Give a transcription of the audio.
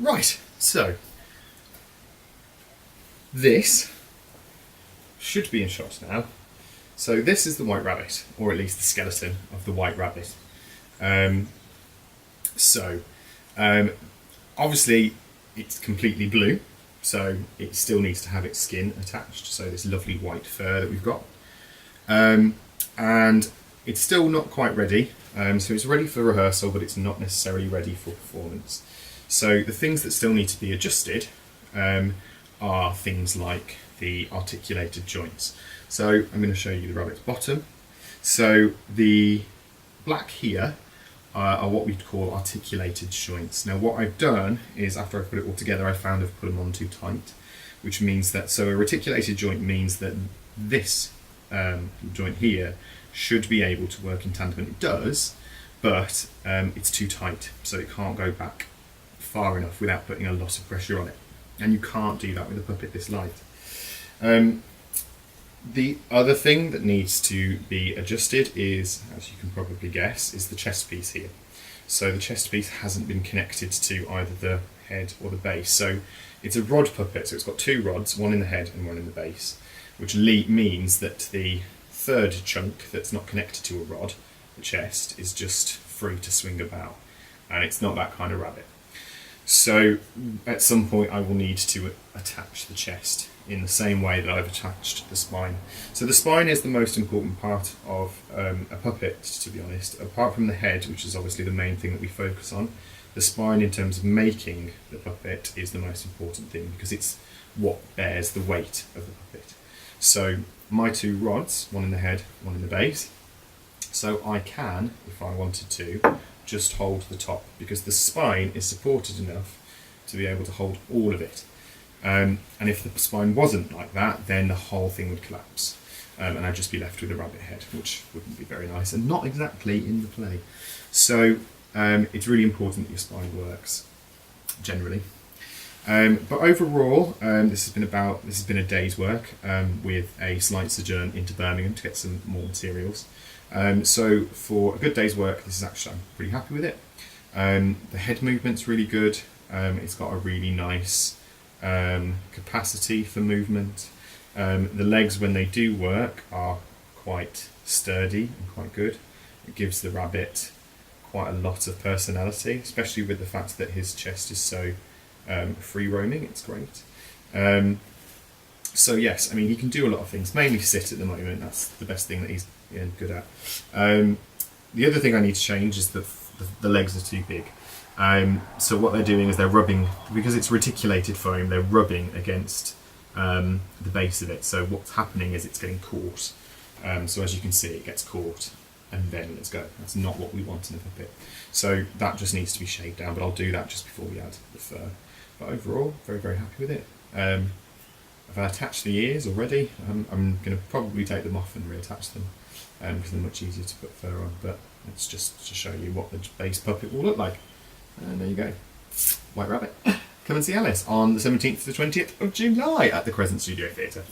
Right, so this should be in shot now. So this is the white rabbit, or at least the skeleton of the white rabbit. Obviously it's completely blue, so it still needs to have its skin attached, so this lovely white fur that we've got. And it's still not quite ready, so it's ready for rehearsal, but it's not necessarily ready for performance. So the things that still need to be adjusted are things like the articulated joints. So I'm going to show you the rabbit's bottom. So the black here are what we'd call articulated joints. Now what I've done is, after I put it all together, I found I've put them on too tight, which means that, so a reticulated joint means that this joint here should be able to work in tandem, and it does, but it's too tight, so it can't go back far enough without putting a lot of pressure on it, and you can't do that with a puppet this light. The other thing that needs to be adjusted is, as you can probably guess, is the chest piece here. So the chest piece hasn't been connected to either the head or the base. So it's a rod puppet, so it's got two rods, one in the head and one in the base, which means that the third chunk that's not connected to a rod, the chest, is just free to swing about, and it's not that kind of rabbit. So at some point I will need to attach the chest in the same way that I've attached the spine. So the spine is the most important part of a puppet, to be honest. Apart from the head, which is obviously the main thing that we focus on, the spine in terms of making the puppet is the most important thing, because it's what bears the weight of the puppet. So my two rods, one in the head, one in the base, so I can, if I wanted to, just hold the top, because the spine is supported enough to be able to hold all of it. And if the spine wasn't like that, then the whole thing would collapse, and I'd just be left with a rabbit head, which wouldn't be very nice, and not exactly in the play. So it's really important that your spine works, generally. But overall, this has been a day's work with a slight sojourn into Birmingham to get some more materials. So for a good day's work, this is actually, I'm pretty happy with it. The head movement's really good. It's got a really nice capacity for movement. The legs, when they do work, are quite sturdy and quite good. It gives the rabbit quite a lot of personality, especially with the fact that his chest is so free roaming. It's great. So yes, I mean, he can do a lot of things, mainly sit at the moment. That's the best thing that he's good at. The other thing I need to change is that the legs are too big. So what they're doing is they're rubbing, because it's reticulated foam, they're rubbing against the base of it. So what's happening is it's getting caught. So as you can see, it gets caught and then let's go. That's not what we want in a puppet. So that just needs to be shaved down, but I'll do that just before we add the fur. But overall, very, very happy with it. I've attached the ears already. I'm going to probably take them off and reattach them because they're much easier to put fur on, but it's just to show you what the base puppet will look like. And there you go, White Rabbit. Come and see Alice on the 17th to the 20th of July at the Crescent Studio Theatre.